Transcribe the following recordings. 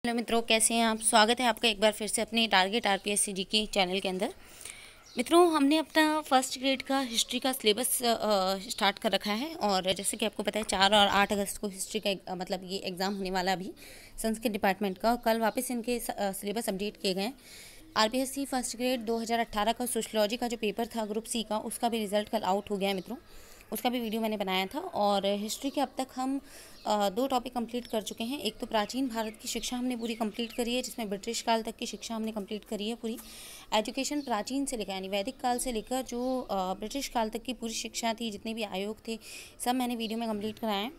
Hello मित्रों, कैसे हैं आप। स्वागत है आपका एक बार फिर से अपने टारगेट आरपीएससीजी के चैनल के अंदर। मित्रों, हमने अपना फर्स्ट ग्रेड का हिस्ट्री का सिलेबस स्टार्ट कर रखा है और जैसे कि आपको पता है 4 और 8 अगस्त को हिस्ट्री का मतलब ये एग्ज़ाम होने वाला अभी संस्कृत डिपार्टमेंट का। कल वापस इनके सिलेबस अपडेट किए गए हैं। आरपीएससी फर्स्ट ग्रेड 2018 का सोशलॉजी का जो पेपर था ग्रुप सी का, उसका भी रिजल्ट कल आउट हो गया है मित्रों। उसका भी वीडियो मैंने बनाया था। और हिस्ट्री के अब तक हम 2 टॉपिक कंप्लीट कर चुके हैं। एक तो प्राचीन भारत की शिक्षा हमने पूरी कंप्लीट करी है, जिसमें ब्रिटिश काल तक की शिक्षा हमने कंप्लीट करी है पूरी। एजुकेशन प्राचीन से लेकर यानी वैदिक काल से लेकर जो ब्रिटिश काल तक की पूरी शिक्षा थी, जितने भी आयोग थे, सब मैंने वीडियो में कंप्लीट कराए हैं।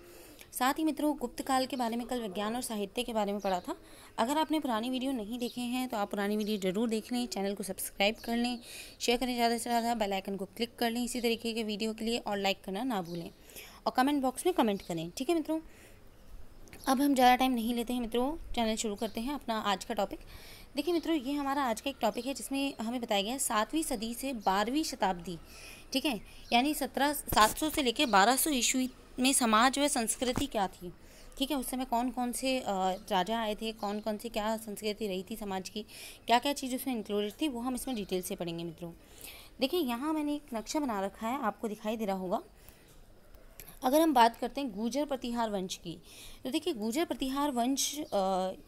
साथ ही मित्रों, गुप्त काल के बारे में कल विज्ञान और साहित्य के बारे में पढ़ा था। अगर आपने पुरानी वीडियो नहीं देखे हैं तो आप पुरानी वीडियो ज़रूर देख लें, चैनल को सब्सक्राइब कर लें, शेयर करें ज़्यादा से ज़्यादा, बेल आइकन को क्लिक कर लें इसी तरीके के वीडियो के लिए, और लाइक करना ना भूलें और कमेंट बॉक्स में कमेंट करें। ठीक है मित्रों, अब हम ज़्यादा टाइम नहीं लेते हैं मित्रों, चैनल शुरू करते हैं अपना आज का टॉपिक। देखिए मित्रों, ये हमारा आज का एक टॉपिक है जिसमें हमें बताया गया है 7वीं सदी से 12वीं शताब्दी, ठीक है, यानी 700 से लेकर 1200 ईस्वी में समाज व संस्कृति क्या थी। ठीक है, उस समय कौन कौन से राजा आए थे, कौन कौन से क्या संस्कृति रही थी समाज की, क्या क्या चीज़ उसमें इंक्लूडेड थी, वो हम इसमें डिटेल से पढ़ेंगे मित्रों। देखिए, यहाँ मैंने एक नक्शा बना रखा है, आपको दिखाई दे रहा होगा। अगर हम बात करते हैं गुर्जर प्रतिहार वंश की, तो देखिए गुर्जर प्रतिहार वंश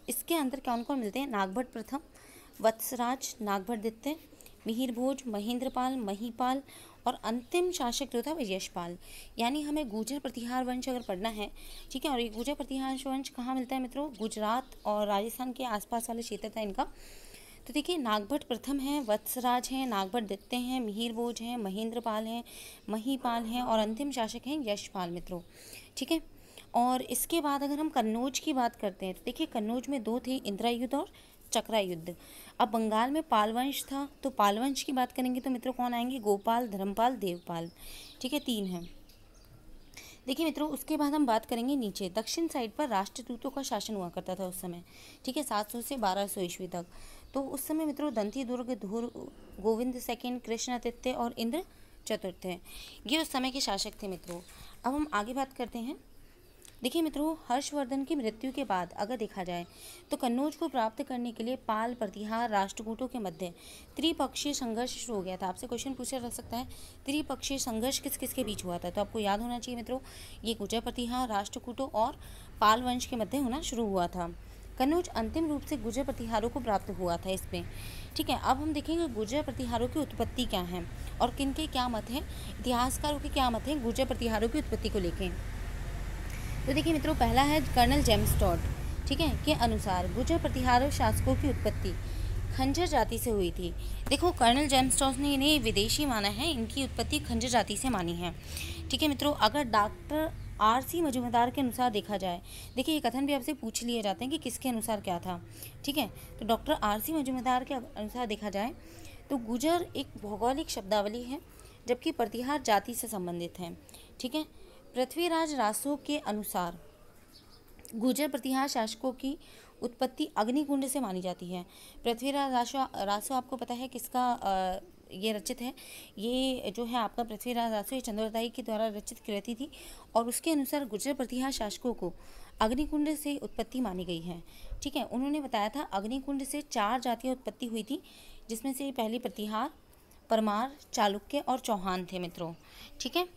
इसके अंदर कौन कौन मिलते हैं। नागभट्ट प्रथम, वत्सराज, नागभट्ट द्वितीय, मिहिर भोज, महेंद्रपाल, महीपाल और अंतिम शासक जो था वो यशपाल। यानी हमें गुर्जर प्रतिहार वंश अगर पढ़ना है, ठीक है, और ये गुर्जर प्रतिहार वंश कहाँ मिलता है मित्रों, गुजरात और राजस्थान के आसपास वाले क्षेत्र था इनका। तो देखिए, नागभट्ट प्रथम हैं, वत्सराज हैं, नागभट्ट द्वितीय हैं, मिहिर भोज हैं, महेंद्रपाल हैं, महीपाल हैं और अंतिम शासक हैं यशपाल मित्रों। ठीक है, और इसके बाद अगर हम कन्नौज की बात करते हैं तो देखिए कन्नौज में 2 थे, इंदिरा युद्ध और चक्रा युद्ध। अब बंगाल में पाल वंश था, तो पाल वंश की बात करेंगे तो मित्रों कौन आएंगे, गोपाल, धर्मपाल, देवपाल। ठीक है, 3 हैं। देखिए मित्रों, उसके बाद हम बात करेंगे नीचे दक्षिण साइड पर राष्ट्रदूतों का शासन हुआ करता था उस समय। ठीक है, 700 से 1200 ईस्वी तक। तो उस समय मित्रों दंती दुर्ग, धुर, गोविंद सेकंड, कृष्ण तृतीय और इंद्र चतुर्थ है, ये उस समय के शासक थे मित्रों। अब हम आगे बात करते हैं। देखिए मित्रों, हर्षवर्धन की मृत्यु के बाद अगर देखा जाए तो कन्नौज को प्राप्त करने के लिए पाल, प्रतिहार, राष्ट्रकूटों के मध्य त्रिपक्षीय संघर्ष शुरू हो गया था। आपसे क्वेश्चन पूछा जा सकता है, त्रिपक्षीय संघर्ष किस किस के बीच हुआ था, तो आपको याद होना चाहिए मित्रों, ये गुर्जर प्रतिहार, राष्ट्रकूटों और पाल वंश के मध्य होना शुरू हुआ था। कन्नौज अंतिम रूप से गुर्जर प्रतिहारों को प्राप्त हुआ था इसमें। ठीक है, अब हम देखेंगे गुर्जर प्रतिहारों की उत्पत्ति क्या है और किन के क्या मत हैं, इतिहासकारों के क्या मत हैं गुर्जर प्रतिहारों की उत्पत्ति को लेकर। तो देखिए मित्रों, पहला है कर्नल जेम्स टॉड, ठीक है, के अनुसार गुर्जर प्रतिहार शासकों की उत्पत्ति खंजर जाति से हुई थी। देखो, कर्नल जेम्स टॉड ने इन्हें विदेशी माना है, इनकी उत्पत्ति खंजर जाति से मानी है। ठीक है मित्रों, अगर डॉक्टर आर.सी. मजूमदार के अनुसार देखा जाए, देखिए ये कथन भी आपसे पूछ लिए जाते हैं कि किसके अनुसार क्या था। ठीक है, तो डॉक्टर आर.सी. मजूमदार के अनुसार देखा जाए तो गुर्जर एक भौगोलिक शब्दावली है, जबकि प्रतिहार जाति से संबंधित है। ठीक है, पृथ्वीराज रासो के अनुसार गुर्जर प्रतिहार शासकों की उत्पत्ति अग्निकुंड से मानी जाती है। पृथ्वीराज रासो आपको पता है किसका ये रचित है, ये जो है आपका पृथ्वीराज रासो, ये चंद्रोदय के द्वारा रचित कृति थी और उसके अनुसार गुर्जर प्रतिहार शासकों को अग्निकुंड से उत्पत्ति मानी गई है। ठीक है, उन्होंने बताया था अग्निकुंड से 4 जातियाँ उत्पत्ति हुई थी, जिसमें से पहली प्रतिहार, परमार, चालुक्य और चौहान थे मित्रों। ठीक है,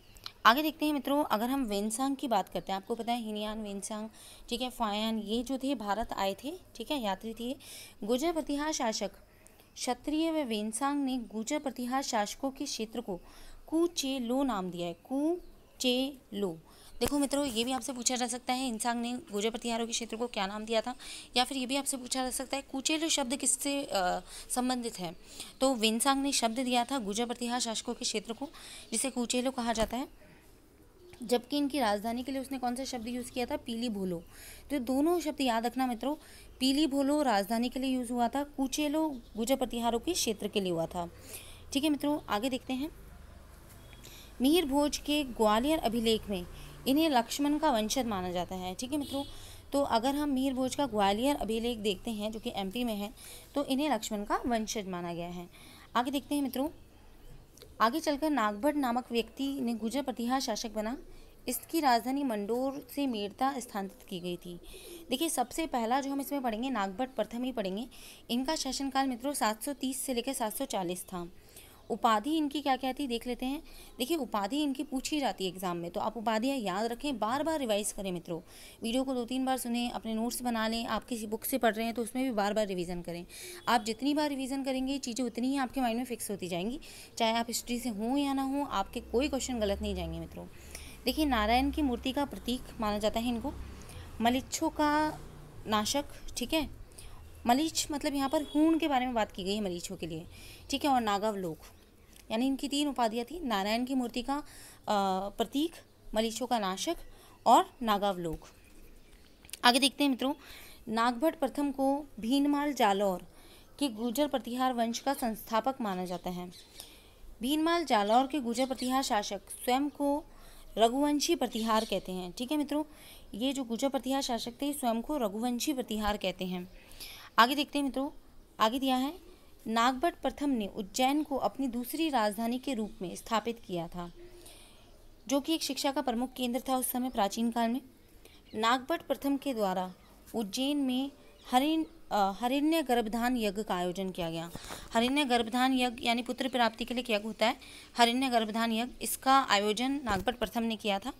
आगे देखते हैं मित्रों। अगर हम वेनसांग की बात करते हैं, आपको पता है हिनयान, वेनसांग, ठीक है, फायान, ये जो थे भारत आए थे, ठीक है, यात्री थे। गुर्जर प्रतिहार शासक क्षत्रिय व वेनसांग ने गुर्जर प्रतिहार शासकों के क्षेत्र को कुचेलो नाम दिया है, कुचेलो। देखो मित्रों, ये भी आपसे पूछा जा सकता है इंसांग ने गुर्जर प्रतिहारों के क्षेत्र को क्या नाम दिया था, या फिर ये भी आपसे पूछा जा सकता है कुचेलो शब्द किससे संबंधित है। तो वेनसांग ने शब्द दिया था गुर्जर प्रतिहार शासकों के क्षेत्र को, जिसे कुचेलो कहा जाता है, जबकि इनकी राजधानी के लिए उसने कौन सा शब्द यूज़ किया था, पीली भोलो। तो दोनों शब्द याद रखना मित्रों, पीली भोलो राजधानी के लिए यूज़ हुआ था, कुचेलो गुर्जर प्रतिहारों के क्षेत्र के लिए हुआ था। ठीक है मित्रों, आगे देखते हैं। मिहिर भोज के ग्वालियर अभिलेख में इन्हें लक्ष्मण का वंशज माना जाता है। ठीक है मित्रों, तो अगर हम मिहिर भोज का ग्वालियर अभिलेख देखते हैं जो कि एमपी में है, तो इन्हें लक्ष्मण का वंशज माना गया है। आगे देखते हैं मित्रों। आगे चलकर नागभट्ट नामक व्यक्ति ने गुर्जर प्रतिहार शासक बना, इसकी राजधानी मंडोर से मेड़ता स्थानांतरित की गई थी। देखिए सबसे पहला जो हम इसमें पढ़ेंगे नागभट्ट प्रथम ही पढ़ेंगे। इनका शासनकाल मित्रों 730 से लेकर 740 था। उपाधि इनकी क्या क्या थी देख लेते हैं। देखिए उपाधि इनकी पूछी जाती है एग्जाम में, तो आप उपाधियाँ याद रखें, बार बार रिवाइज करें मित्रों। वीडियो को 2-3 बार सुने, अपने नोट्स बना लें। आप किसी बुक से पढ़ रहे हैं तो उसमें भी बार बार रिवीजन करें। आप जितनी बार रिवीजन करेंगे चीज़ें उतनी ही आपके माइंड में फिक्स होती जाएंगी, चाहे आप हिस्ट्री से हों या ना हों, आपके कोई क्वेश्चन गलत नहीं जाएंगे मित्रों। देखिए नारायण की मूर्ति का प्रतीक माना जाता है इनको। मलिच्छों का नाशक, ठीक है। मलीच मतलब यहाँ पर हूण के बारे में बात की गई है मलीचों के लिए, ठीक है। और नागावलोक, यानी इनकी 3 उपाधियाँ थी। नारायण की मूर्ति का प्रतीक, मलीचों का नाशक और नागावलोक। आगे देखते हैं मित्रों। नागभट्ट प्रथम को भीनमाल जालौर के गुर्जर प्रतिहार वंश का संस्थापक माना जाता है। भीनमाल जालौर के गुर्जर प्रतिहार शासक स्वयं को रघुवंशी प्रतिहार कहते हैं, ठीक है मित्रों। ये जो गुर्जर प्रतिहार शासक थे स्वयं को रघुवंशी प्रतिहार कहते हैं। आगे देखते हैं मित्रों। आगे दिया है नागभट्ट प्रथम ने उज्जैन को अपनी दूसरी राजधानी के रूप में स्थापित किया था, जो कि एक शिक्षा का प्रमुख केंद्र था उस समय प्राचीन काल में। नागभट्ट प्रथम के द्वारा उज्जैन में हरिण्य गर्भधान यज्ञ का आयोजन किया गया। हरिण्य गर्भधान यज्ञ यानी पुत्र प्राप्ति के लिए यज्ञ होता है, हरिण्य गर्भधान यज्ञ, इसका आयोजन नागभट्ट प्रथम ने किया था।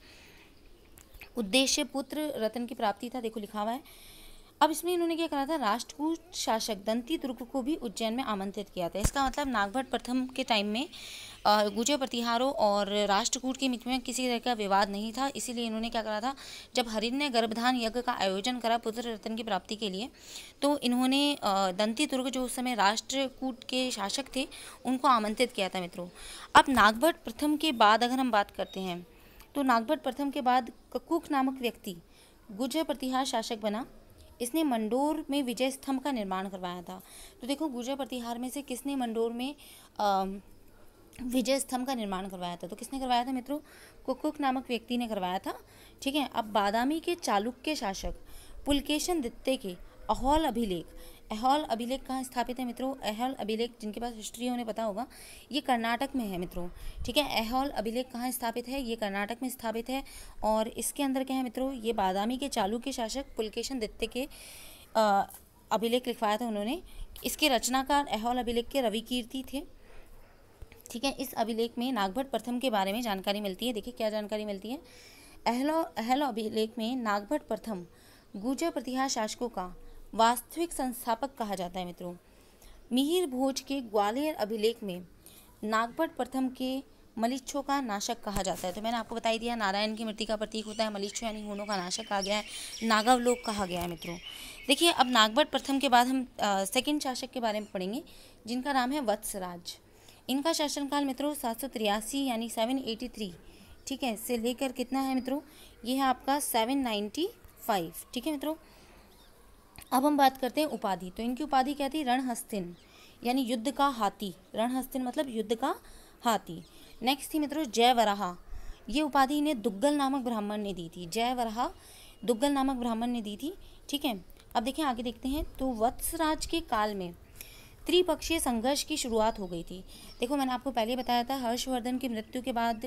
उद्देश्य पुत्र रत्न की प्राप्ति था, देखो लिखा हुआ है। अब इसमें इन्होंने क्या करा था, राष्ट्रकूट शासक दंती दुर्ग को भी उज्जैन में आमंत्रित किया था। इसका मतलब नागभट्ट प्रथम के टाइम में गुर्जर प्रतिहारों और राष्ट्रकूट के बीच में किसी तरह का विवाद नहीं था, इसीलिए इन्होंने क्या करा था, जब हरिण्य गर्भधान यज्ञ का आयोजन करा पुत्र रत्न की प्राप्ति के लिए, तो इन्होंने दंती दुर्ग जो उस समय राष्ट्रकूट के शासक थे उनको आमंत्रित किया था मित्रों। अब नागभट्ट प्रथम के बाद अगर हम बात करते हैं तो नागभट्ट प्रथम के बाद ककुक नामक व्यक्ति गुर्जर प्रतिहार शासक बना। इसने मंडोर में विजय स्तंभ का निर्माण करवाया था। तो देखो गुर्जर प्रतिहार में से किसने मंडोर में विजय स्तंभ का निर्माण करवाया था, तो किसने करवाया था मित्रों, कुकुक नामक व्यक्ति ने करवाया था, ठीक है। अब बादामी के चालुक्य शासक पुलकेशन द्वितीय के अहोल अभिलेख, अहोल अभिलेख कहाँ स्थापित है मित्रों, अहोल अभिलेख जिनके पास हिस्ट्री है उन्हें पता होगा, ये कर्नाटक में है मित्रों, ठीक है। अहोल अभिलेख कहाँ स्थापित है, ये कर्नाटक में स्थापित है। और इसके अंदर क्या है मित्रों, ये बादामी के चालुक्य शासक पुलकेशन द्वितीय के अभिलेख लिखवाया था उन्होंने। इसके रचनाकार अहोल अभिलेख के रवि कीर्ति थे, ठीक है। इस अभिलेख में नागभट्ट प्रथम के बारे में जानकारी मिलती है। देखिए क्या जानकारी मिलती है, अहोल अभिलेख में नागभट्ट प्रथम गुर्जर प्रतिहार शासकों का वास्तविक संस्थापक कहा जाता है मित्रों। मिहिर भोज के ग्वालियर अभिलेख में नागभट्ट प्रथम के मलिच्छों का नाशक कहा जाता है। तो मैंने आपको बता ही दिया, नारायण की मृत्यु का प्रतीक होता है मलिच्छ यानी हूणों का नाशक कहा गया है, नागावलोक कहा गया है मित्रों। देखिए अब नागभट्ट प्रथम के बाद हम सेकंड शासक के बारे में पढ़ेंगे जिनका नाम है वत्सराज। इनका शासनकाल मित्रों 783 यानी 783, ठीक है, से लेकर कितना है मित्रों, ये है आपका 795, ठीक है मित्रों। अब हम बात करते हैं उपाधि। तो इनकी उपाधि क्या थी, रणहस्तिन यानी युद्ध का हाथी, रणहस्तिन मतलब युद्ध का हाथी। नेक्स्ट थी मित्रों जयवराहा, ये उपाधि इन्हें दुग्गल नामक ब्राह्मण ने दी थी, जयवराहा दुग्गल नामक ब्राह्मण ने दी थी, ठीक है। अब देखिए आगे देखते हैं। तो वत्सराज के काल में त्रिपक्षीय संघर्ष की शुरुआत हो गई थी। देखो मैंने आपको पहले बताया था हर्षवर्धन की मृत्यु के बाद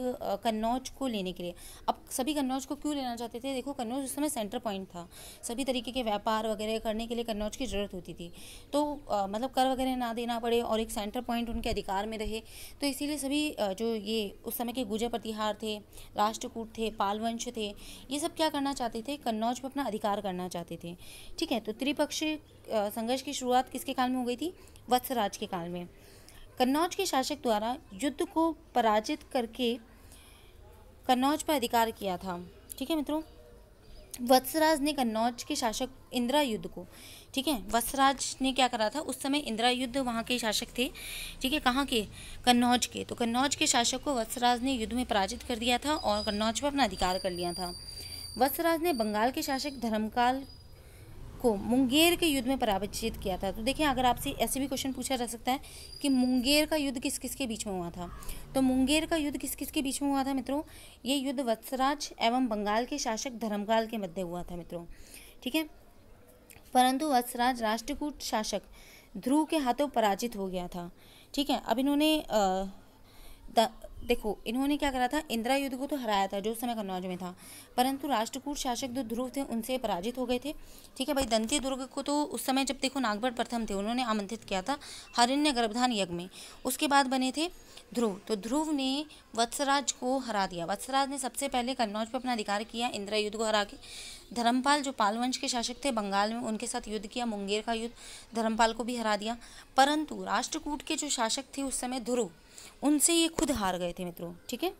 कन्नौज को लेने के लिए, अब सभी कन्नौज को क्यों लेना चाहते थे, देखो कन्नौज उस समय सेंटर पॉइंट था, सभी तरीके के व्यापार वगैरह करने के लिए कन्नौज की ज़रूरत होती थी। तो मतलब कर वगैरह ना देना पड़े और एक सेंटर पॉइंट उनके अधिकार में रहे, तो इसीलिए सभी जो ये उस समय के गुर्जर प्रतिहार थे, राष्ट्रकूट थे, पालवंश थे, ये सब क्या करना चाहते थे, कन्नौज पर अपना अधिकार करना चाहते थे, ठीक है। तो त्रिपक्षीय संघर्ष की शुरुआत किसके काल में हो गई थी, वत्सराज के काल में। कन्नौज के शासक द्वारा युद्ध को पराजित करके कन्नौज पर अधिकार किया था, ठीक है मित्रों। वत्सराज ने कन्नौज के शासक इंद्रायुध को, ठीक है, वत्सराज ने क्या करा था, उस समय इंद्रायुध वहाँ के शासक थे, ठीक है, कहाँ के, कन्नौज के। तो कन्नौज के शासक को वत्सराज ने युद्ध में पराजित कर दिया था और कन्नौज पर अपना अधिकार कर लिया था। वत्सराज ने बंगाल के शासक धर्मकाल को मुंगेर के युद्ध में पराजित किया था। तो देखिए अगर आपसे ऐसे भी क्वेश्चन पूछा जा सकता है कि मुंगेर का युद्ध किस किस के बीच में हुआ था, तो मुंगेर का युद्ध किस किस के बीच में हुआ था मित्रों, ये युद्ध वत्सराज एवं बंगाल के शासक धर्मकाल के मध्य हुआ था मित्रों, ठीक है। परंतु वत्सराज राष्ट्रकूट शासक ध्रुव के हाथों पराजित हो गया था, ठीक है। अब इन्होंने देखो इन्होंने क्या करा था, इंदिरा युद्ध को तो हराया था जो उस समय कन्नौज में था, परंतु राष्ट्रकूट शासक जो ध्रुव थे उनसे पराजित हो गए थे। ठीक है भाई, दंती दुर्ग को तो उस समय जब देखो नागभट्ट प्रथम थे उन्होंने आमंत्रित किया था हरिण्य गर्भधान यज्ञ में, उसके बाद बने थे ध्रुव। तो ध्रुव ने वत्सराज को हरा दिया। वत्सराज ने सबसे पहले कन्नौज पर अपना अधिकार किया इंदिरा युद्ध को हरा के। धर्मपाल जो पाल वंश के शासक थे बंगाल में, उनके साथ युद्ध किया, मुंगेर का युद्ध, धर्मपाल को भी हरा दिया। परंतु राष्ट्रकूट के जो शासक थे उस समय ध्रुव, उनसे ये खुद हार गए थे मित्रों। ठीक है,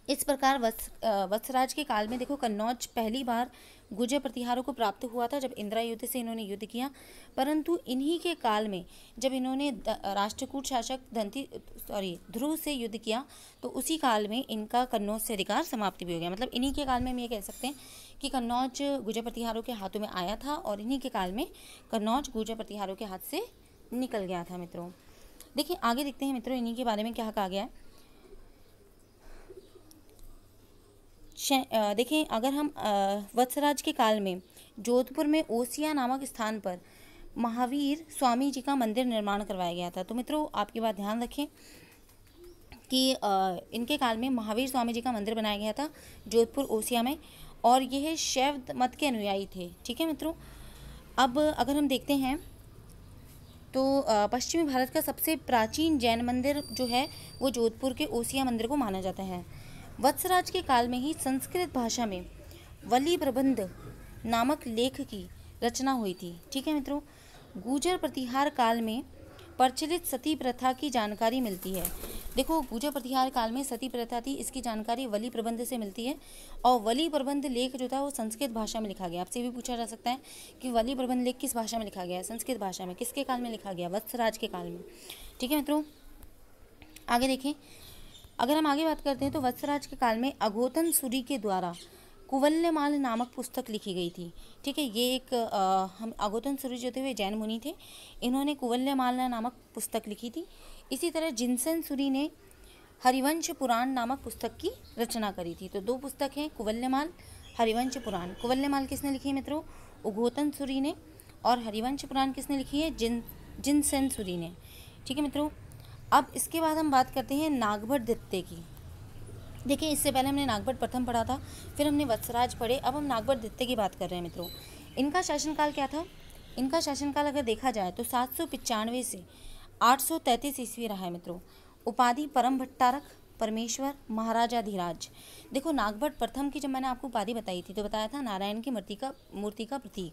इस प्रकार वत्सराज के काल में देखो कन्नौज पहली बार गुर्जर प्रतिहारों को प्राप्त हुआ था जब इंदिरा युद्ध से इन्होंने युद्ध किया। परंतु इन्हीं के काल में जब इन्होंने राष्ट्रकूट शासक ध्रुव से युद्ध किया तो उसी काल में इनका कन्नौज से अधिकार समाप्ति भी हो गया। मतलब इन्हीं के काल में हम ये कह सकते हैं कि कन्नौज गुर्जर प्रतिहारों के हाथों में आया था और इन्हीं के काल में कन्नौज गुर्जर प्रतिहारों के हाथ से निकल गया था मित्रों। देखिए आगे देखते हैं मित्रों इन्हीं के बारे में क्या कहा गया है। देखें, अगर हम वत्सराज के काल में जोधपुर में ओसिया नामक स्थान पर महावीर स्वामी जी का मंदिर निर्माण करवाया गया था। तो मित्रों आपकी बात ध्यान रखें कि इनके काल में महावीर स्वामी जी का मंदिर बनाया गया था जोधपुर ओसिया में, और यह शैव मत के अनुयायी थे। ठीक है मित्रों, अब अगर हम देखते हैं तो पश्चिमी भारत का सबसे प्राचीन जैन मंदिर जो है वो जोधपुर के ओसिया मंदिर को माना जाता है। वत्सराज के काल में ही संस्कृत भाषा में वली प्रबंध नामक लेख की रचना हुई थी। ठीक है मित्रों, गुर्जर प्रतिहार काल में प्रचलित सती प्रथा की जानकारी मिलती है। देखो गुर्जर प्रतिहार काल में सती प्रथा थी, इसकी जानकारी वली प्रबंध से मिलती है। और वली प्रबंध लेख जो था वो संस्कृत भाषा में लिखा गया। आपसे भी पूछा जा सकता है कि वली प्रबंध लेख किस भाषा में लिखा गया है? संस्कृत भाषा में। किसके काल में लिखा गया? वत्सराज के काल में। ठीक है मित्रों, आगे देखें, अगर हम आगे बात करते हैं तो वत्सराज के काल में अघोतन सूरी के द्वारा कुवल्यमाल नामक पुस्तक लिखी गई थी। ठीक है, ये एक हम अघोतन सूरी जो थे वे जैन मुनि थे, इन्होंने कुवल्यमाल नामक पुस्तक लिखी थी। इसी तरह जिनसन सूरी ने हरिवंश पुराण नामक पुस्तक की रचना करी थी। तो दो पुस्तक हैं, कुवल्यमाल, हरिवंश पुराण। कुवल्यमाल किसने लिखी है मित्रों? अघोतन सूरी ने। और हरिवंश पुराण किसने लिखी है? जिनसन सूरी ने। ठीक है मित्रों, अब इसके बाद हम बात करते हैं नागभट्ट द्वितीय की। देखिए इससे पहले हमने नागभट्ट प्रथम पढ़ा था, फिर हमने वत्सराज पढ़े, अब हम नागभट्ट द्वितीय की बात कर रहे हैं मित्रों। इनका शासनकाल क्या था? इनका शासनकाल अगर देखा जाए तो 795 से 833 ईस्वी रहा है मित्रों। उपाधि परम भट्टारक, परमेश्वर, महाराजाधिराज। देखो नागभट्ट प्रथम की जब मैंने आपको उपाधि बताई थी तो बताया था नारायण की मूर्ति का प्रतीक।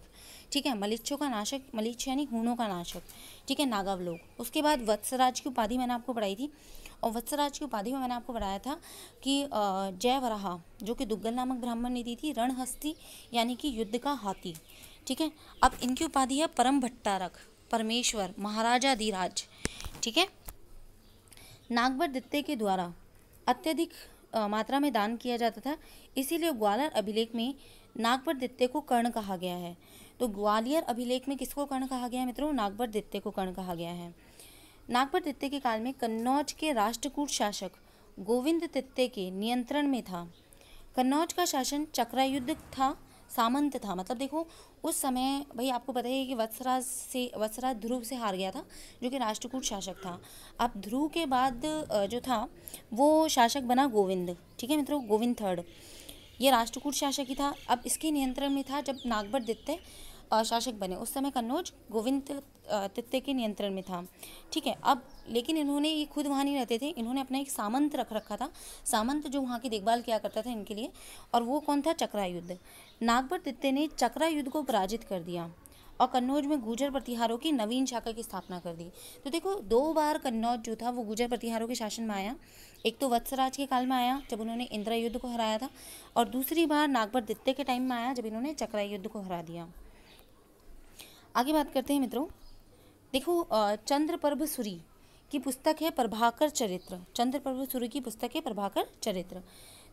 ठीक है, मलिच्छों का नाशक, मलिच्छ यानी हूणों का नाशक। ठीक है, नागावलोक। उसके बाद वत्सराज की उपाधि मैंने आपको पढ़ाई थी, और वत्सराज की उपाधि में मैंने आपको बताया था कि जयवराह जो कि दुग्गल नामक ब्राह्मण ने दी थी, रणहस्ती यानी कि युद्ध का हाथी। ठीक है, अब इनकी उपाधि है परम भट्टारक, परमेश्वर, महाराजाधिराज। ठीक है, नागभट्ट द्वितीय के द्वारा अत्यधिक मात्रा में दान किया जाता था, इसीलिए ग्वालियर अभिलेख में नागभट्ट द्वितीय को कर्ण कहा गया है। तो ग्वालियर अभिलेख में किसको कर्ण कहा गया है मित्रों? नागभट्ट द्वितीय को कर्ण कहा गया है। नागभट्ट द्वितीय के काल में कन्नौज के राष्ट्रकूट शासक गोविंद तृतीय के नियंत्रण में था। कन्नौज का शासन चक्रायुद्ध था, सामंत था। मतलब देखो उस समय भाई आपको पता है कि वत्सराज ध्रुव से हार गया था जो कि राष्ट्रकूट शासक था। अब ध्रुव के बाद जो था वो शासक बना गोविंद। ठीक है मित्रों, गोविंद थर्ड, ये राष्ट्रकूट शासक ही था। अब इसके नियंत्रण में था जब नागभट्ट द्वितीय शासक बने, उस समय कन्नौज गोविंद तृतीय के नियंत्रण में था। ठीक है, अब लेकिन इन्होंने ये खुद वहाँ नहीं रहते थे, इन्होंने अपना एक सामंत रख रखा था, सामंत जो वहाँ की देखभाल किया करता था इनके लिए, और वो कौन था? चक्रायुद्ध। नागभट्ट द्वितीय ने चक्रायुद्ध को पराजित कर दिया और कन्नौज में गुर्जर प्रतिहारों की नवीन शाखा की स्थापना कर दी। तो देखो 2 बार कन्नौज जो था वो गुर्जर प्रतिहारों के शासन में आया। एक तो वत्सराज के काल में आया जब उन्होंने इंदिरा युद्ध को हराया था, और दूसरी बार नागभट्ट द्वितीय के टाइम में आया जब इन्होंने चक्रायुद्ध को हरा दिया। आगे बात करते हैं मित्रों, देखो चंद्रप्रभ सूरी की पुस्तक है प्रभाकर चरित्र। चंद्रप्रभ सूरी की पुस्तक है प्रभाकर चरित्र।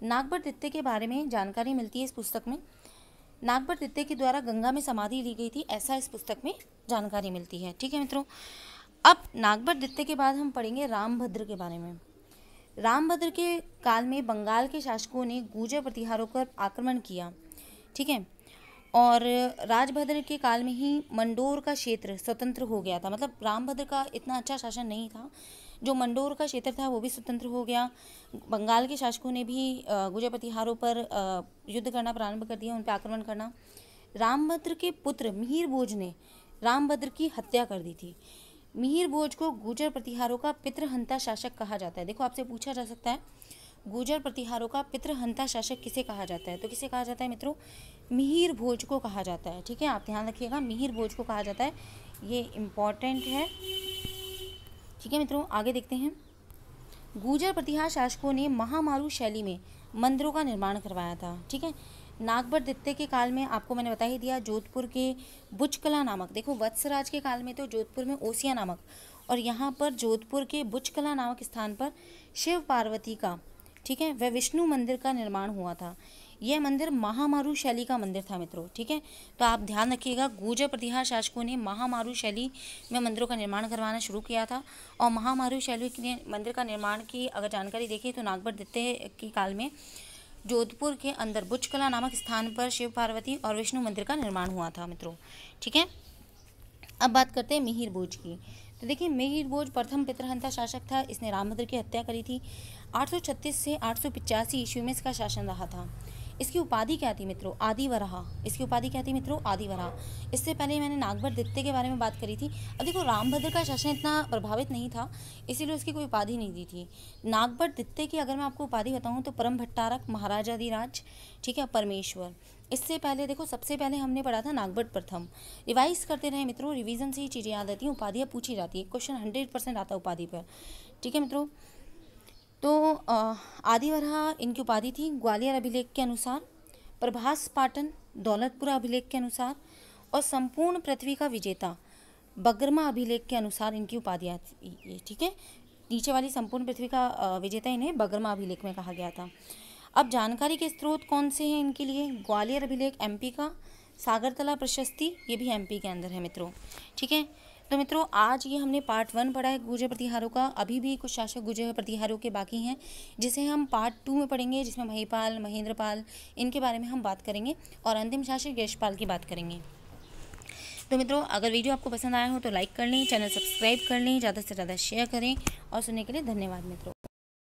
नागभट्ट द्वितीय के बारे में जानकारी मिलती है इस पुस्तक में। नागभट्ट द्वितीय के द्वारा गंगा में समाधि ली गई थी, ऐसा इस पुस्तक में जानकारी मिलती है। ठीक है मित्रों, अब नागभट्ट द्वितीय के बाद हम पढ़ेंगे रामभद्र के बारे में। रामभद्र के काल में बंगाल के शासकों ने गुर्जर प्रतिहारों पर आक्रमण किया। ठीक है, और राजभद्र के काल में ही मंडोर का क्षेत्र स्वतंत्र हो गया था। मतलब रामभद्र का इतना अच्छा शासन नहीं था, जो मंडोर का क्षेत्र था वो भी स्वतंत्र हो गया। बंगाल के शासकों ने भी गुर्जर प्रतिहारों पर युद्ध करना प्रारंभ कर दिया, उन पर आक्रमण करना। रामभद्र के पुत्र मिहिर भोज ने रामभद्र की हत्या कर दी थी। मिहिर भोज को गुर्जर प्रतिहारों का पितृहंता शासक कहा जाता है। देखो आपसे पूछा जा सकता है गुर्जर प्रतिहारों का पितृहंता शासक किसे कहा जाता है, तो किसे कहा जाता है मित्रों, मिहिर भोज को कहा जाता है। ठीक है, आप ध्यान रखिएगा, मिहिर भोज को कहा जाता है, ये इम्पॉर्टेंट है। ठीक है मित्रों, आगे देखते हैं। गुर्जर प्रतिहार शासकों ने महामारू शैली में मंदिरों का निर्माण करवाया था। ठीक है, नागभट्ट द्वितीय के काल में आपको मैंने बता ही दिया, जोधपुर के बुचकला नामक, देखो वत्सराज के काल में तो जोधपुर में ओसिया नामक, और यहाँ पर जोधपुर के बुचकला नामक स्थान पर शिव पार्वती का, ठीक है, वह विष्णु मंदिर का निर्माण हुआ था। यह मंदिर महामारू शैली का मंदिर था मित्रों। ठीक है, तो आप ध्यान रखिएगा, गुर्जर प्रतिहार शासकों ने महामारू शैली में मंदिरों का निर्माण करवाना शुरू किया था। और महामारू शैली के मंदिर का निर्माण की अगर जानकारी देखें तो नागभट्ट द्वितीय के काल में जोधपुर के अंदर बुचकला नामक स्थान पर शिव पार्वती और विष्णु मंदिर का निर्माण हुआ था मित्रों। ठीक है, अब बात करते हैं मिहिर भोज की। तो देखिए, मिहिर भोज प्रथम पितृहंता शासक था। इसने रामभद्र की हत्या करी थी। 836 से 885 ईस्वी में इसका शासन रहा था। इसकी उपाधि क्या थी मित्रों, आदिवराह। इसकी उपाधि क्या थी मित्रों, आदिवराह। इससे पहले मैंने नागभट्ट द्वितीय के बारे में बात करी थी। अब देखो, रामभद्र का शासन इतना प्रभावित नहीं था, इसीलिए उसकी कोई उपाधि नहीं दी थी। नागभट्ट द्वितीय की अगर मैं आपको उपाधि बताऊँ तो परम भट्टारक, महाराजाधिराज, ठीक है, परमेश्वर। इससे पहले देखो, सबसे पहले हमने पढ़ा था नागभट्ट प्रथम। रिवाइज करते रहे मित्रों, रिवीजन से ही चीज़ें याद आती हैं, उपाधियाँ पूछी जाती है, क्वेश्चन 100% आता है उपाधि पर। ठीक है मित्रों, तो आदिवराह इनकी उपाधि थी। ग्वालियर अभिलेख के अनुसार, प्रभास पाटन दौलतपुरा अभिलेख के अनुसार, और संपूर्ण पृथ्वी का विजेता बगरमा अभिलेख के अनुसार इनकी उपाधियाँ थी। ठीक है, नीचे वाली संपूर्ण पृथ्वी का विजेता इन्हें बगरमा अभिलेख में कहा गया था। अब जानकारी के स्रोत कौन से हैं इनके लिए, ग्वालियर अभिलेख एमपी का, सागरतला प्रशस्ति ये भी एमपी के अंदर है मित्रों। ठीक है, तो मित्रों आज ये हमने पार्ट 1 पढ़ा है गुर्जर प्रतिहारों का। अभी भी कुछ शासक गुर्जर प्रतिहारों के बाकी हैं, जिसे हम पार्ट 2 में पढ़ेंगे, जिसमें महिपाल, महेंद्रपाल, इनके बारे में हम बात करेंगे, और अंतिम शासक यशपाल की बात करेंगे। तो मित्रों, अगर वीडियो आपको पसंद आया हो तो लाइक कर लें, चैनल सब्सक्राइब कर लें, ज़्यादा से ज़्यादा शेयर करें, और सुनने के लिए धन्यवाद मित्रों।